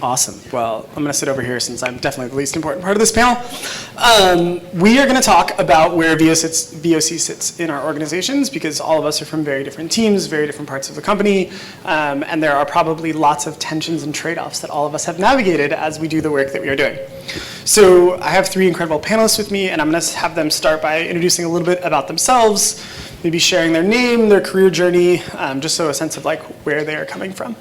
Awesome. Well, I'm going to sit over here since I'm definitely the least important part of this panel. We are going to talk about where VoC sits in our organizations, because all of us are from very different teams, very different parts of the company, and there are probably lots of tensions and trade-offs that all of us have navigated as we do the work that we are doing. So I have three incredible panelists with me, and I'm going to have them start by introducing a little bit about themselves, maybe sharing their name, their career journey, just so a sense of like where they are coming from.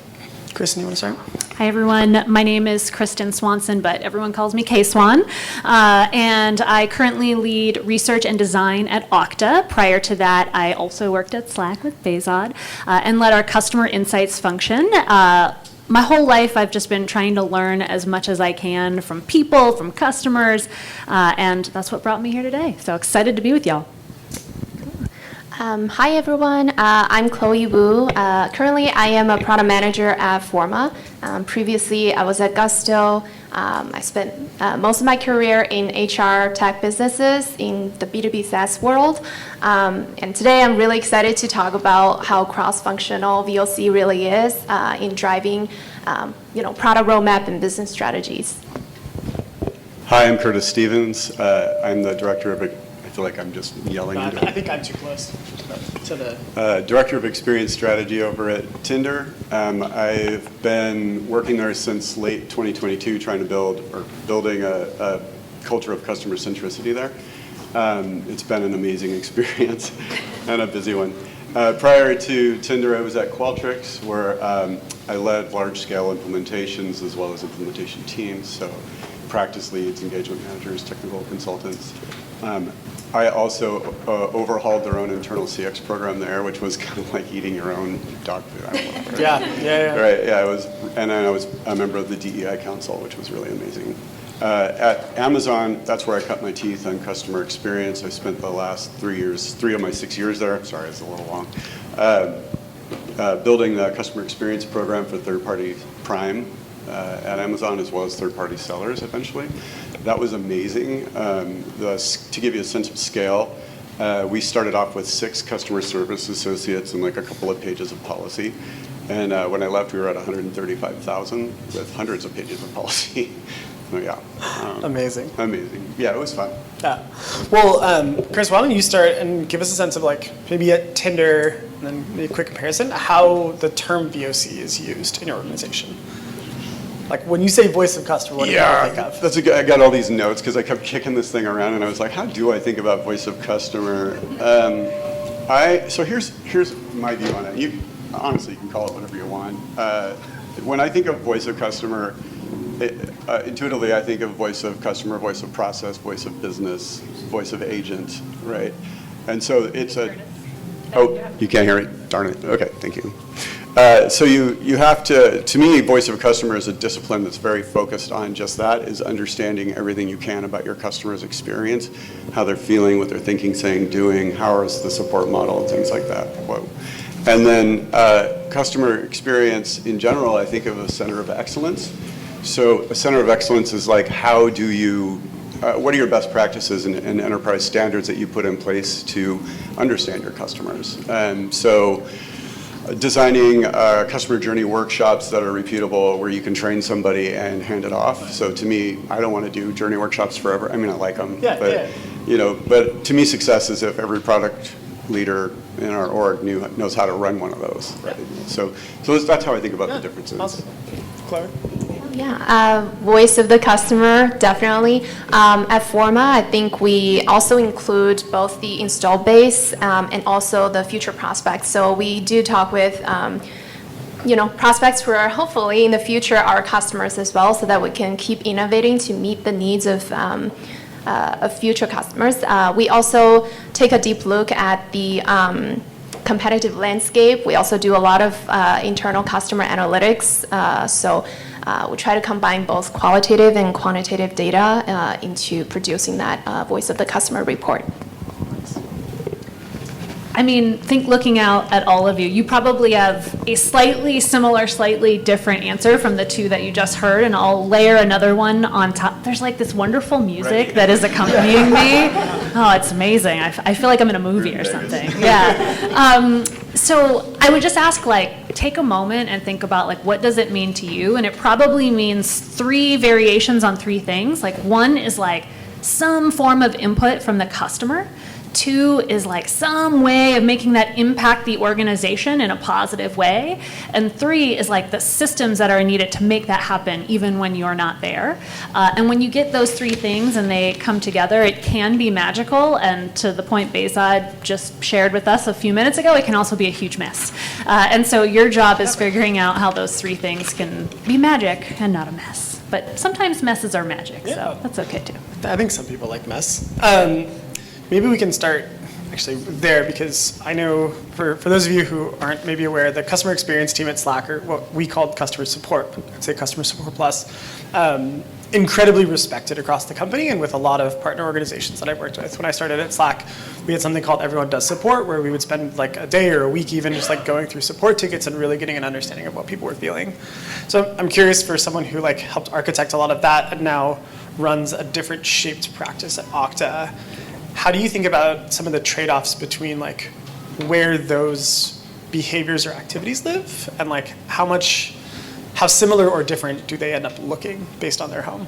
Kristen, you want to start? Hi, everyone. My name is Kristen Swanson, but everyone calls me K-Swan. And I currently lead research and design at Okta. Prior to that, I also worked at Slack with Bezod and led our customer insights function. My whole life, I've just been trying to learn as much as I can from people, from customers, and that's what brought me here today. So excited to be with y'all. Hi, everyone. I'm Chloe Wu. Currently, I am a product manager at Forma. Previously, I was at Gusto. I spent most of my career in HR tech businesses in the B2B SaaS world. And today, I'm really excited to talk about how cross-functional VoC really is in driving product roadmap and business strategies. Hi, I'm Curtis Stevens. I'm the director of I feel like I'm just yelling. I think I'm too close to the... Director of Experience Strategy over at Tinder. I've been working there since late 2022 trying to building a culture of customer centricity there. It's been an amazing experience and a busy one. Prior to Tinder, I was at Qualtrics, where I led large-scale implementations as well as implementation teams, so practice leads, engagement managers, technical consultants. I also overhauled their own internal CX program there, which was kind of like eating your own dog food. I don't know, right? Yeah. Right, yeah, and then I was a member of the DEI Council, which was really amazing. At Amazon, that's where I cut my teeth on customer experience. I spent the last 3 of my 6 years there, sorry, it's a little long, building the customer experience program for third-party Prime at Amazon, as well as third-party sellers eventually. That was amazing. To give you a sense of scale, we started off with 6 customer service associates and like a couple of pages of policy. And when I left, we were at 135,000 with hundreds of pages of policy. So, yeah. Amazing. Yeah, it was fun. Yeah. Well, Chris, why don't you start and give us a sense of like maybe at Tinder, and then maybe a quick comparison, how the term VoC is used in your organization. Like when you say voice of customer, what do you think of? I got all these notes because I kept kicking this thing around, and I was like, how do I think about voice of customer? So here's my view on it. Honestly, you can call it whatever you want. When I think of voice of customer, intuitively I think of voice of customer, voice of process, voice of business, voice of agent, right? And so it's you can't hear it? Darn it. Okay, thank you. So you have to me, voice of customer is a discipline that's very focused on just that, is understanding everything you can about your customer's experience, how they're feeling, what they're thinking, saying, doing, how is the support model, and things like that. Whoa. And then customer experience in general, I think of a center of excellence. So a center of excellence is like, how do you, what are your best practices and enterprise standards that you put in place to understand your customers? And so designing customer journey workshops that are repeatable, where you can train somebody and hand it off. So to me, I don't want to do journey workshops forever. I mean, I like them, but to me, success is if every product leader in our org knows how to run one of those. Right? So that's how I think about the differences. Awesome. Clara? Yeah, voice of the customer, definitely. At Forma, I think we also include both the install base and also the future prospects. So we do talk with prospects who are hopefully in the future our customers as well, so that we can keep innovating to meet the needs of future customers. We also take a deep look at the competitive landscape. We also do a lot of internal customer analytics. So we try to combine both qualitative and quantitative data into producing that voice of the customer report. I mean, looking out at all of you, you probably have a slightly similar, slightly different answer from the two that you just heard, and I'll layer another one on top. There's like this wonderful music that is accompanying me. Oh, it's amazing. I feel like I'm in a movie or something. Yeah. So I would just ask, like, take a moment and think about like, what does it mean to you? And it probably means 3 variations on 3 things. Like 1 is like some form of input from the customer. 2 is like some way of making that impact the organization in a positive way. And 3 is like the systems that are needed to make that happen even when you're not there. And when you get those 3 things and they come together, it can be magical. And to the point Behzad just shared with us a few minutes ago, it can also be a huge mess. And so your job is figuring out how those 3 things can be magic and not a mess. But sometimes messes are magic, so that's okay too. I think some people like mess. Maybe we can start actually there, because I know for those of you who aren't maybe aware, the customer experience team at Slack, or what we called customer support, I'd say customer support plus, incredibly respected across the company and with a lot of partner organizations that I've worked with. When I started at Slack, we had something called Everyone Does Support, where we would spend like a day or a week even just like going through support tickets and really getting an understanding of what people were feeling. So I'm curious, for someone who like helped architect a lot of that and now runs a different shaped practice at Okta, how do you think about some of the trade-offs between like where those behaviors or activities live and like how similar or different do they end up looking based on their home?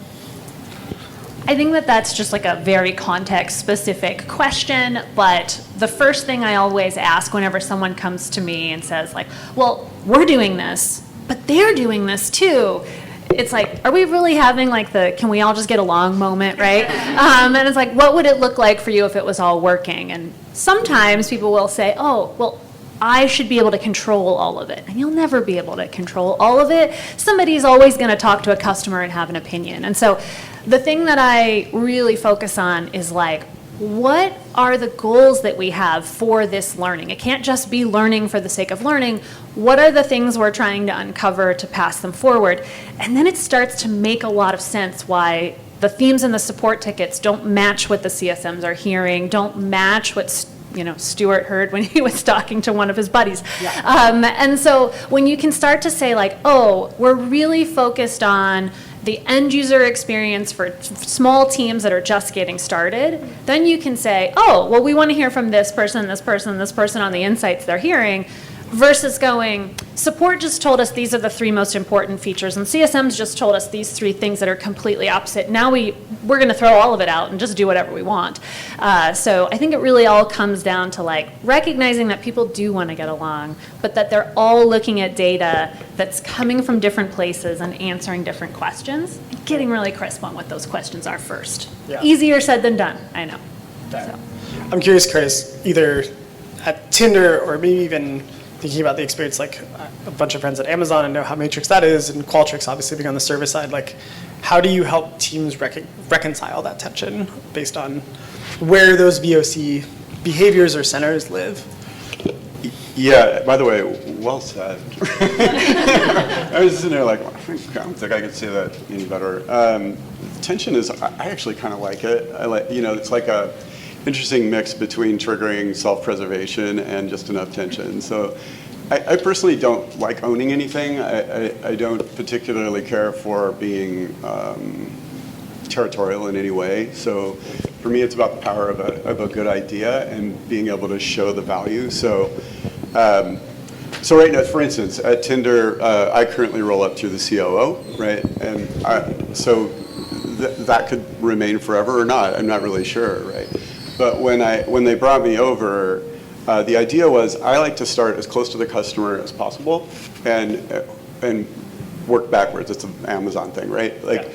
I think that that's just like a very context-specific question, but the first thing I always ask whenever someone comes to me and says like, well, we're doing this, but they're doing this too. It's like, are we really having like the can we all just get along moment, right? And it's like, what would it look like for you if it was all working? And sometimes people will say, oh, well, I should be able to control all of it. And you'll never be able to control all of it. Somebody's always going to talk to a customer and have an opinion. And so the thing that I really focus on is like, what are the goals that we have for this learning? It can't just be learning for the sake of learning. What are the things we're trying to uncover to pass them forward? And then it starts to make a lot of sense why the themes in the support tickets don't match what the CSMs are hearing, don't match what Stuart heard when he was talking to one of his buddies. Yeah. And so when you can start to say like, oh, we're really focused on the end user experience for small teams that are just getting started, then you can say, oh, well, we want to hear from this person, this person, this person on the insights they're hearing, versus going, support just told us these are the 3 most important features, and CSMs just told us these 3 things that are completely opposite. Now we're going to throw all of it out and just do whatever we want. So I think it really all comes down to like recognizing that people do want to get along, but that they're all looking at data that's coming from different places and answering different questions, and getting really crisp on what those questions are first. Yeah. Easier said than done, I know. So. I'm curious, Chris, either at Tinder or maybe even thinking about the experience, like a bunch of friends at Amazon and know how Matrix that is, and Qualtrics obviously being on the service side, like how do you help teams reconcile that tension based on where those VoC behaviors or centers live? Yeah, by the way, well said. I was sitting there like, I don't think I could say that any better. Tension is, I actually kind of like it. I like, it's like a interesting mix between triggering self-preservation and just enough tension. So I personally don't like owning anything. I don't particularly care for being territorial in any way. So for me, it's about the power of a good idea and being able to show the value. So right now, for instance, at Tinder, I currently roll up through the COO, right? And that could remain forever or not. I'm not really sure, right? But when they brought me over, the idea was I like to start as close to the customer as possible and work backwards. It's an Amazon thing, right? Like,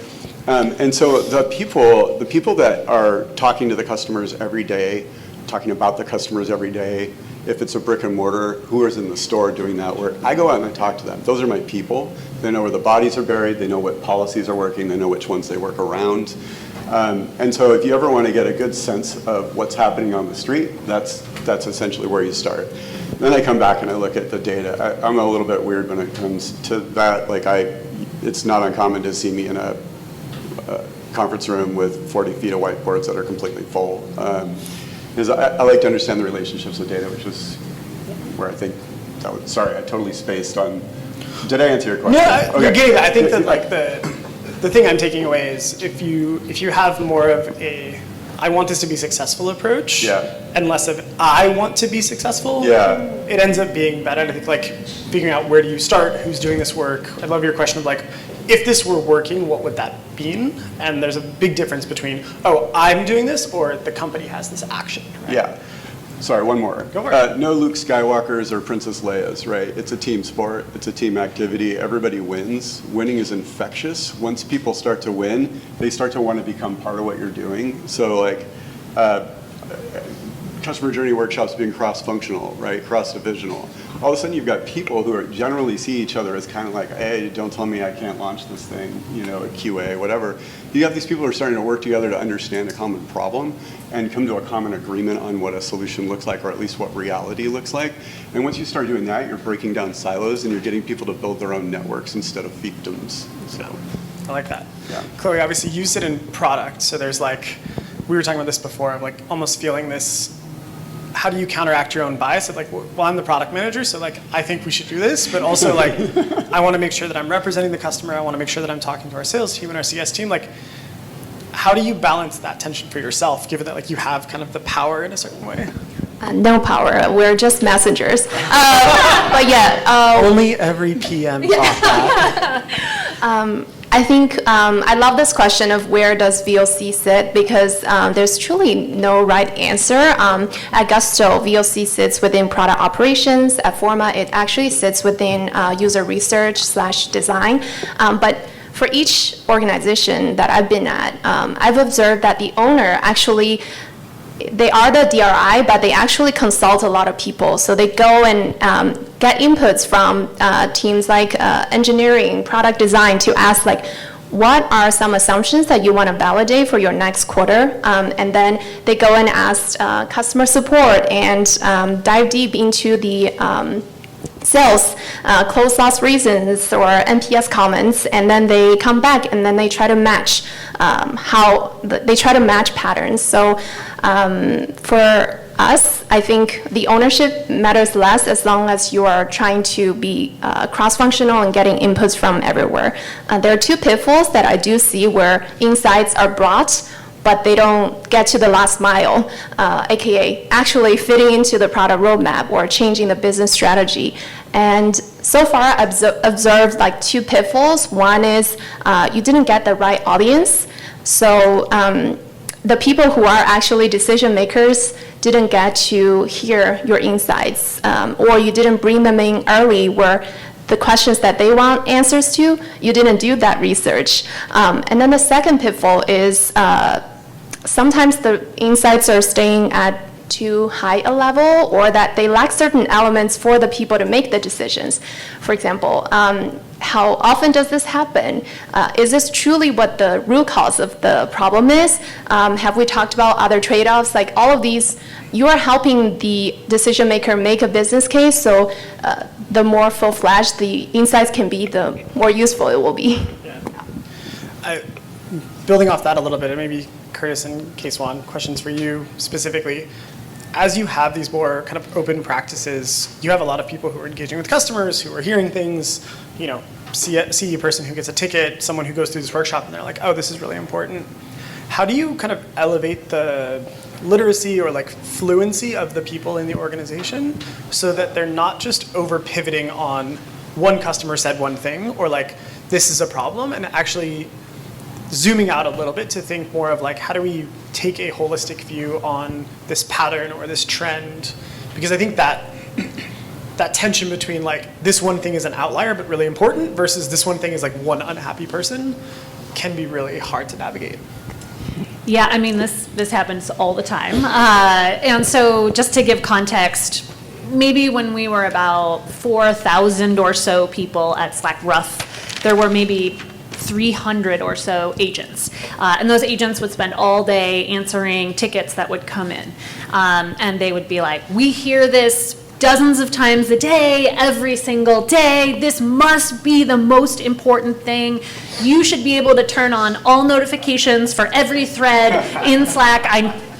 and so the people that are talking to the customers every day, talking about the customers every day, if it's a brick and mortar, who is in the store doing that work, I go out and I talk to them. Those are my people. They know where the bodies are buried. They know what policies are working. They know which ones they work around. And so if you ever want to get a good sense of what's happening on the street, that's essentially where you start. Then I come back and I look at the data. I'm a little bit weird when it comes to that. Like it's not uncommon to see me in a conference room with 40 feet of whiteboards that are completely full. Because I like to understand the relationships with data, which is where I think sorry, I totally spaced on. Did I answer your question? Yeah, okay. You're getting that. I think that like the thing I'm taking away is if you have more of a I want this to be successful approach, Yeah. and less of I want to be successful, Yeah. it ends up being better. I think like figuring out where do you start, who's doing this work. I love your question of like, if this were working, what would that mean? And there's a big difference between, oh, I'm doing this, or the company has this action. Right? Yeah. Sorry, one more. Go for it. No Luke Skywalkers or Princess Leia's, right? It's a team sport. It's a team activity. Everybody wins. Winning is infectious. Once people start to win, they start to want to become part of what you're doing. So like customer journey workshops being cross-functional, right? Cross-divisional. All of a sudden you've got people who are generally see each other as kind of like, hey, don't tell me I can't launch this thing, you know, a QA, whatever. You have these people who are starting to work together to understand a common problem and come to a common agreement on what a solution looks like, or at least what reality looks like. And once you start doing that, you're breaking down silos and you're getting people to build their own networks instead of fiefdoms. So, I like that. Yeah. Chloe, obviously you sit in product, so there's like, we were talking about this before, of like almost feeling this, how do you counteract your own bias of like, well, I'm the product manager, so like, I think we should do this, but also like, I want to make sure that I'm representing the customer, I want to make sure that I'm talking to our sales team and our CS team, like, how do you balance that tension for yourself, given that like you have kind of the power in a certain way? No power. We're just messengers. But yeah. Only every PM thought that. I think I love this question of where does VoC sit, because there's truly no right answer. At Gusto, VoC sits within product operations. At Forma, it actually sits within user research/design. But for each organization that I've been at, I've observed that the owner actually, they are the DRI, but they actually consult a lot of people. So they go and get inputs from teams like engineering, product design, to ask like, what are some assumptions that you want to validate for your next quarter? And then they go and ask customer support and dive deep into the sales, close loss reasons or NPS comments, and then they come back and then they try to match they try to match patterns. So for us, I think the ownership matters less as long as you are trying to be cross-functional and getting inputs from everywhere. There are two pitfalls that I do see where insights are brought, but they don't get to the last mile, aka actually fitting into the product roadmap or changing the business strategy. And so far, I've observed like two pitfalls. One is you didn't get the right audience. So the people who are actually decision makers didn't get to hear your insights, or you didn't bring them in early where the questions that they want answers to, you didn't do that research. And then the second pitfall is sometimes the insights are staying at too high a level, or that they lack certain elements for the people to make the decisions. For example, how often does this happen? Is this truly what the root cause of the problem is? Have we talked about other trade-offs? Like all of these, you are helping the decision maker make a business case, so the more full-fledged the insights can be, the more useful it will be. Building off that a little bit, and maybe Curtis and K-Swan, questions for you specifically. As you have these more kind of open practices, you have a lot of people who are engaging with customers, who are hearing things, you know, see a person who gets a ticket, someone who goes through this workshop, and they're like, oh, this is really important. How do you kind of elevate the literacy or like fluency of the people in the organization so that they're not just over pivoting on one customer said one thing, or like, this is a problem, and actually zooming out a little bit to think more of like, how do we take a holistic view on this pattern or this trend? Because I think that tension between like, this one thing is an outlier but really important versus this one thing is like one unhappy person can be really hard to navigate. Yeah, I mean, this happens all the time. And so just to give context, maybe when we were about 4,000 or so people at Slack Rough, there were maybe 300 or so agents. And those agents would spend all day answering tickets that would come in. And they would be like, we hear this dozens of times a day, every single day. This must be the most important thing. You should be able to turn on all notifications for every thread in Slack.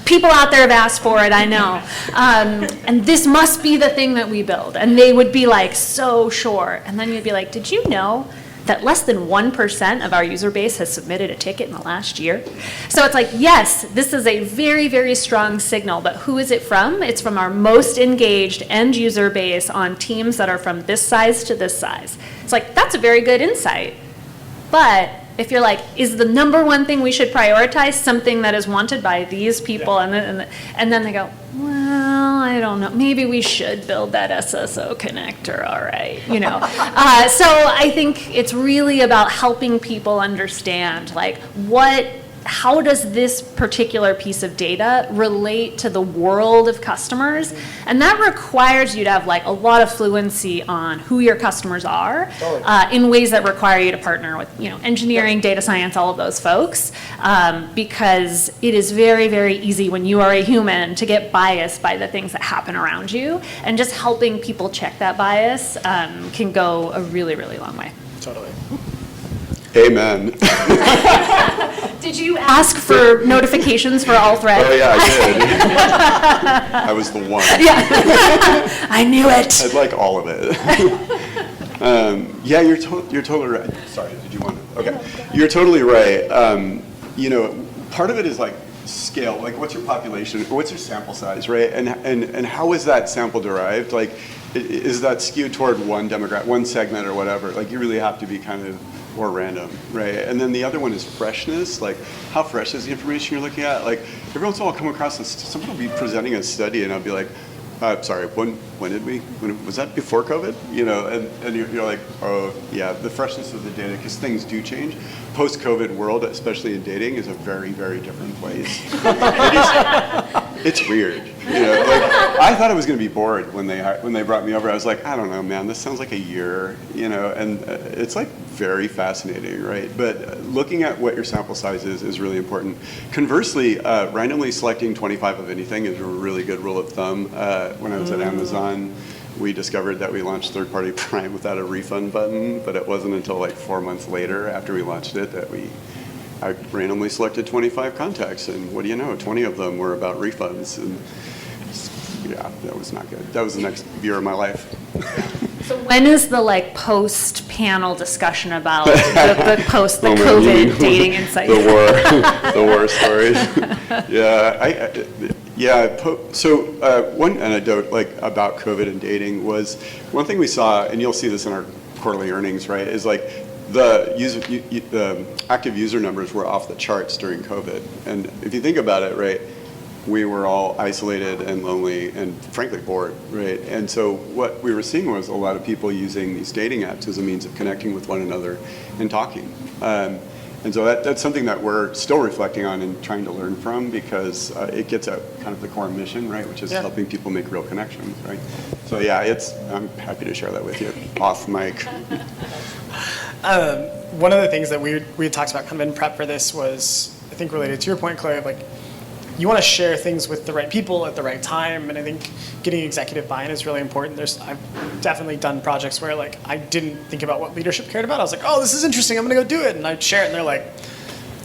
People out there have asked for it, I know. And this must be the thing that we build. And they would be like, so sure. And then you'd be like, did you know that less than 1% of our user base has submitted a ticket in the last year. So it's like, yes, this is a very, very strong signal, but who is it from? It's from our most engaged end user base on teams that are from this size to this size. It's like, that's a very good insight. But if you're like, is the number one thing we should prioritize something that is wanted by these people? Yeah. And then they go, well, I don't know. Maybe we should build that SSO connector, all right, you know. So I think it's really about helping people understand, like, how does this particular piece of data relate to the world of customers? And that requires you to have like a lot of fluency on who your customers are, in ways that require you to partner with, you know, engineering, data science, all of those folks, because it is very, very easy when you are a human to get biased by the things that happen around you, and just helping people check that bias can go a really, really long way. Totally. Amen. Did you ask for notifications for all threads? Oh yeah, I did. I was the one. Yeah. I knew it. I'd like all of it. Yeah, you're totally right. Sorry, did you want to? Okay. You're totally right. You know, part of it is like scale, like what's your population, or what's your sample size, right? And how is that sample derived? Like, is that skewed toward one demographic, one segment or whatever? Like, you really have to be kind of more random, right? And then the other one is freshness, like how fresh is the information you're looking at? Like, every once in a while I'll come across this, someone will be presenting a study and I'll be like, sorry, when was that before COVID? You know, and you're like, oh yeah, the freshness of the data, because things do change. Post-COVID world, especially in dating, is a very, very different place. It's weird. You know, like, I thought I was going to be bored when they brought me over. I was like, I don't know, man, this sounds like a year, you know, and it's like very fascinating, right? But looking at what your sample size is really important. Conversely, randomly selecting 25 of anything is a really good rule of thumb. When I was at Amazon, we discovered that we launched third-party Prime without a refund button, but it wasn't until like 4 months later after we launched it that I randomly selected 25 contacts, and what do you know, 20 of them were about refunds, and yeah, that was not good. That was the next year of my life. So when is the like post-panel discussion about the COVID dating insight? The war stories. So one anecdote like about COVID and dating was one thing we saw, and you'll see this in our quarterly earnings, right? Is like the active user numbers were off the charts during COVID, and if you think about it, right? We were all isolated and lonely and frankly bored, right? And so what we were seeing was a lot of people using these dating apps as a means of connecting with one another and talking. And so that's something that we're still reflecting on and trying to learn from, because it gets at kind of the core mission, right? Which is helping people make real connections, right? So yeah, I'm happy to share that with you off mic. One of the things that we had talked about kind of in prep for this was, I think related to your point, Chloe, of like, you want to share things with the right people at the right time, and I think getting executive buy-in is really important. I've definitely done projects where like I didn't think about what leadership cared about. I was like, oh, this is interesting, I'm gonna go do it, and I'd share it, and they're like,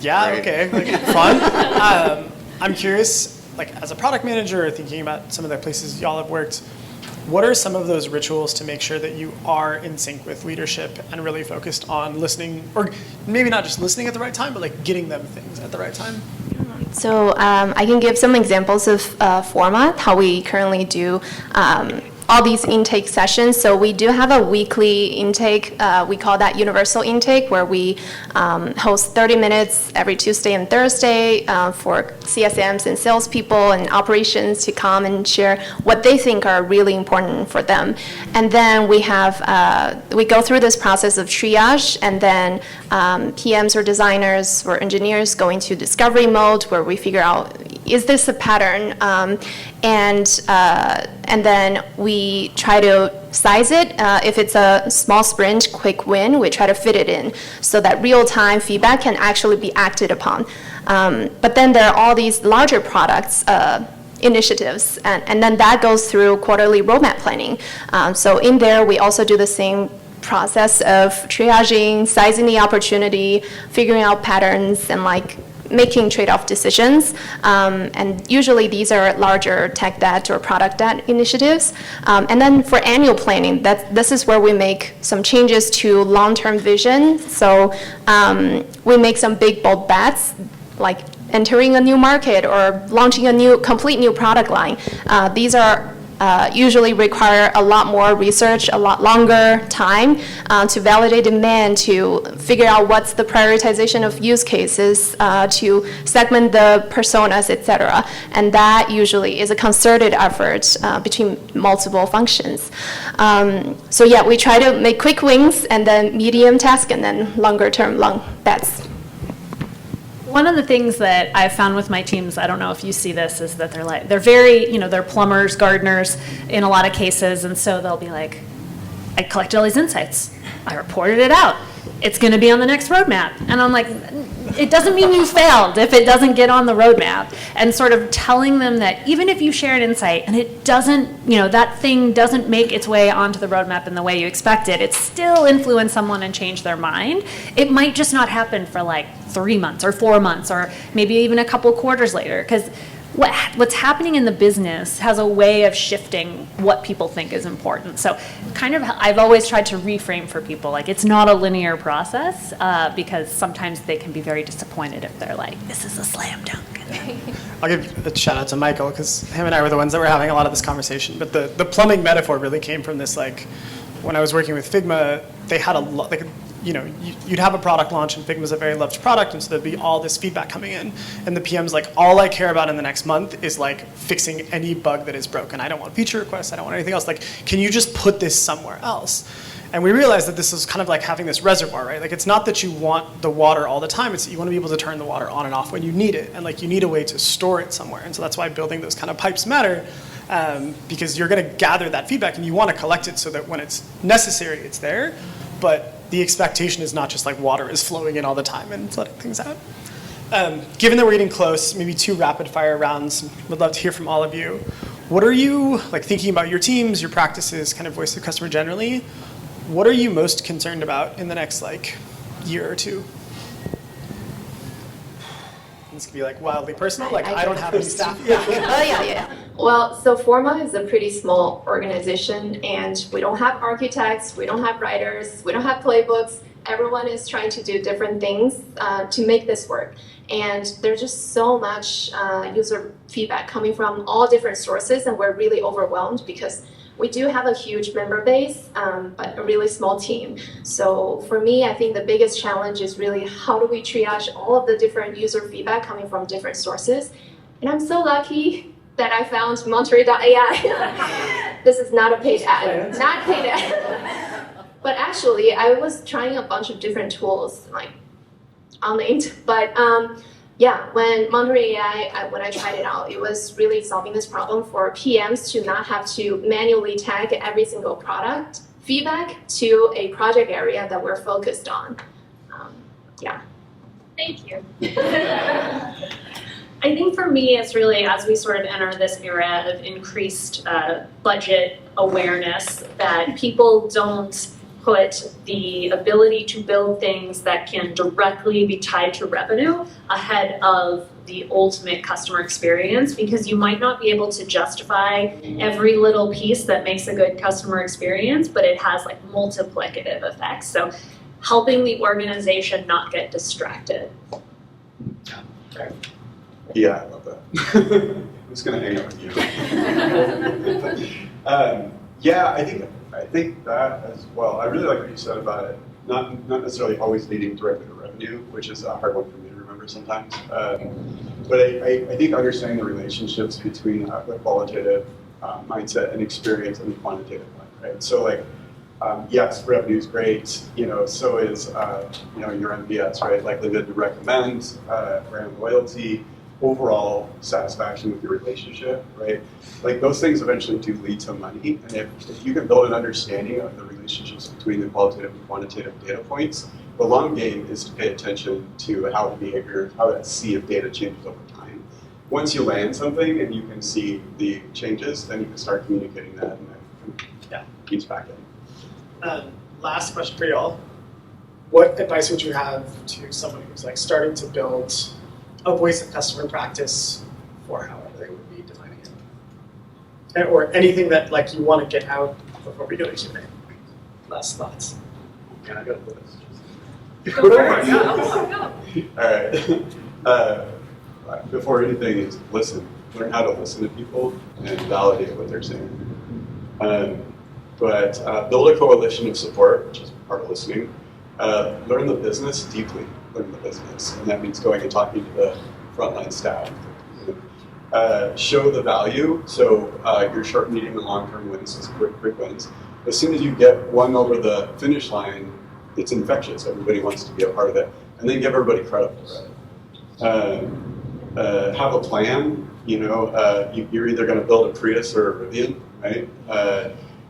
yeah, right. Okay, like fun. I'm curious, like as a product manager, or thinking about some of the places y'all have worked, what are some of those rituals to make sure that you are in sync with leadership and really focused on listening, or maybe not just listening at the right time, but like getting them things at the right time? So I can give some examples of format, how we currently do all these intake sessions. So we do have a weekly intake. We call that universal intake, where we host 30 minutes every Tuesday and Thursday for CSMs and salespeople and operations to come and share what they think are really important for them. And then we go through this process of triage, and then PMs or designers or engineers go into discovery mode, where we figure out, is this a pattern? And then we try to size it. If it's a small sprint, quick win, we try to fit it in so that real-time feedback can actually be acted upon. But then there are all these larger products, initiatives, and then that goes through quarterly roadmap planning. So in there, we also do the same process of triaging, sizing the opportunity, figuring out patterns, and like making trade-off decisions. And usually these are larger tech debt or product debt initiatives. And then for annual planning, this is where we make some changes to long-term vision. So we make some big, bold bets, like entering a new market or launching a complete new product line. These are usually require a lot more research, a lot longer time to validate demand, to figure out what's the prioritization of use cases, to segment the personas, etc. And that usually is a concerted effort between multiple functions. So yeah, we try to make quick wins and then medium task and then longer term long bets. One of the things that I've found with my teams, I don't know if you see this, is that they're very, they're plumbers, gardeners in a lot of cases, and so they'll be like, I collected all these insights, I reported it out, it's going to be on the next roadmap. And I'm like, it doesn't mean you failed if it doesn't get on the roadmap. And sort of telling them that even if you share an insight and it doesn't, that thing doesn't make its way onto the roadmap in the way you expected, it still influence someone and change their mind. It might just not happen for like 3 months or 4 months or maybe even a couple quarters later, because what's happening in the business has a way of shifting what people think is important. So kind of, I've always tried to reframe for people, like it's not a linear process, because sometimes they can be very disappointed if they're like, this is a slam dunk. I'll give a shout out to Michael, because him and I were the ones that were having a lot of this conversation. But the plumbing metaphor really came from this, like, when I was working with Figma, they had a lot, like, you'd have a product launch, and Figma's a very loved product, and so there'd be all this feedback coming in. And the PM's like, all I care about in the next month is like fixing any bug that is broken. I don't want feature requests, I don't want anything else. Like, can you just put this somewhere else? And we realized that this is kind of like having this reservoir, right? Like, it's not that you want the water all the time, it's that you want to be able to turn the water on and off when you need it. And like, you need a way to store it somewhere. And so that's why building those kind of pipes matter, because you're going to gather that feedback and you want to collect it so that when it's necessary, it's there. But the expectation is not just like water is flowing in all the time and flooding things out. Given that we're getting close, maybe 2 rapid fire rounds, would love to hear from all of you. What are you, like, thinking about your teams, your practices, kind of voice of customer generally? What are you most concerned about in the next like year or two? This could be like wildly personal, like I don't have any staff. Yeah. Yeah. Well, so Forma is a pretty small organization, and we don't have architects, we don't have writers, we don't have playbooks. Everyone is trying to do different things to make this work. And there's just so much user feedback coming from all different sources, and we're really overwhelmed because we do have a huge member base, but a really small team. So for me, I think the biggest challenge is really how do we triage all of the different user feedback coming from different sources. And I'm so lucky that I found Monterey.ai. This is not a paid ad, not paid ad. But actually, I was trying a bunch of different tools, like unnamed, but yeah, when Monterey AI, when I tried it out, it was really solving this problem for PMs to not have to manually tag every single product feedback to a project area that we're focused on. Yeah. Thank you. I think for me, it's really as we sort of enter this era of increased budget awareness that people don't put the ability to build things that can directly be tied to revenue ahead of the ultimate customer experience, because you might not be able to justify every little piece that makes a good customer experience, but it has like multiplicative effects. So helping the organization not get distracted. Yeah, I love that. I'm just going to hang out with you. Yeah, I think that as well. I really like what you said about it, not necessarily always leading directly to revenue, which is a hard one for me to remember sometimes. But I think understanding the relationships between the qualitative mindset and experience and the quantitative one, right? So like, yes, revenue is great, so is, your NPS, right? Likelihood to recommend, brand loyalty, overall satisfaction with your relationship, right? Like those things eventually do lead to money. And if you can build an understanding of the relationships between the qualitative and quantitative data points, the long game is to pay attention to how the behavior, how that sea of data changes over time. Once you land something and you can see the changes, then you can start communicating that, and that keeps back in. Last question for y'all. What advice would you have to someone who's like starting to build a voice of customer practice for however they would be defining it. Or anything that like you want to get out before we go to Q&A. Last thoughts. Can I go to this? Go for it. Go. All right. Before anything is listen. Learn how to listen to people and validate what they're saying. But build a coalition of support, which is part of listening. Learn the business deeply. Learn the business, and that means going and talking to the frontline staff. Show the value. So your short, medium, and long-term wins is quick wins. As soon as you get one over the finish line, it's infectious. Everybody wants to be a part of it, and then give everybody credit for it. Have a plan. You're either going to build a Prius or a Rivian, right?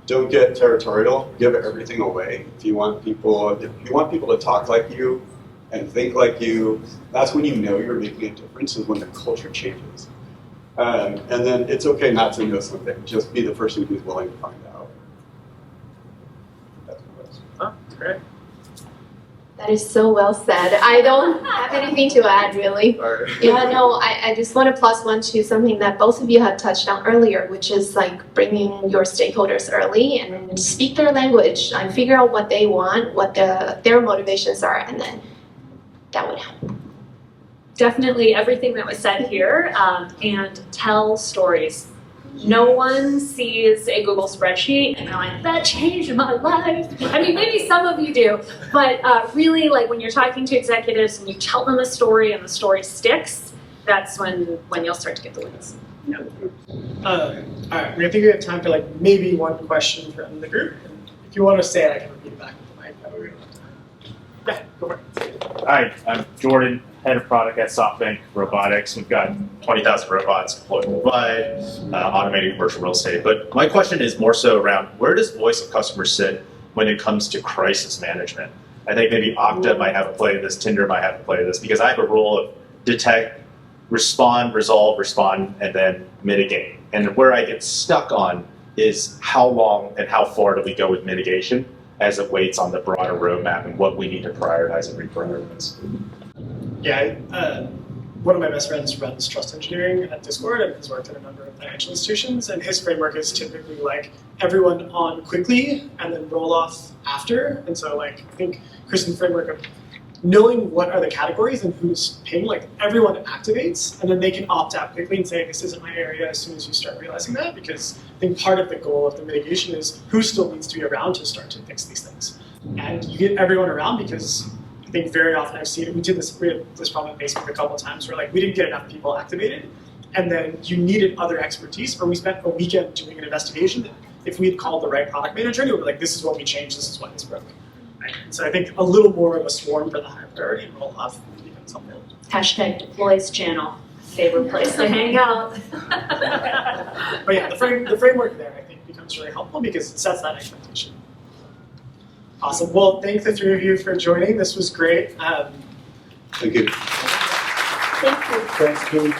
Don't get territorial. Give everything away. If you want people to talk like you and think like you, that's when you know you're making a difference. Is when the culture changes. And then it's okay not to know something. Just be the person who's willing to find out. That's my best. Oh, great. That is so well said. I don't have anything to add, really. Sorry. Yeah, no, I just want to plus one to something that both of you had touched on earlier, which is like bringing your stakeholders early and speak their language and figure out what they want, what their motivations are, and then that would help. Definitely everything that was said here, and tell stories. No one sees a Google spreadsheet and they're like, that changed my life. I mean, maybe some of you do, but really, like when you're talking to executives and you tell them a story and the story sticks, that's when you'll start to get the wins. Yeah. All right, I think we have time for like maybe one question from the group. And if you want to say it, I can repeat it back with the mic. That way we don't have time. Yeah, go for it. Hi, I'm Jordan, head of product at SoftBank Robotics. We've got 20,000 robots deployed worldwide, automating commercial real estate. But my question is more so around where does voice of customer sit when it comes to crisis management? I think maybe Okta might have a play in this, Tinder might have a play in this, because I have a role of detect, respond, resolve, respond, and then mitigate. And where I get stuck on is how long and how far do we go with mitigation as it waits on the broader roadmap and what we need to prioritize and reprioritize. Yeah, one of my best friends runs trust engineering at Discord and has worked at a number of financial institutions, and his framework is typically like everyone on quickly and then roll off after. And so like I think Kristen's framework of knowing what are the categories and who's paying, like everyone activates and then they can opt out quickly and say, this isn't my area as soon as you start realizing that, because I think part of the goal of the mitigation is who still needs to be around to start to fix these things. And you get everyone around because I think very often I've seen it. We had this problem on Facebook a couple of times where like we didn't get enough people activated, and then you needed other expertise, or we spent a weekend doing an investigation that if we had called the right product manager, it would be like, this is what we changed, this is why this broke. Right? So I think a little more of a swarm for the high priority and roll off becomes helpful. Hashtag deploys channel, favorite place to hang out. But yeah, the framework there I think becomes really helpful because it sets that expectation. Awesome. Well, thank the three of you for joining. This was great. Thank you. Thank you. Thanks, Julie.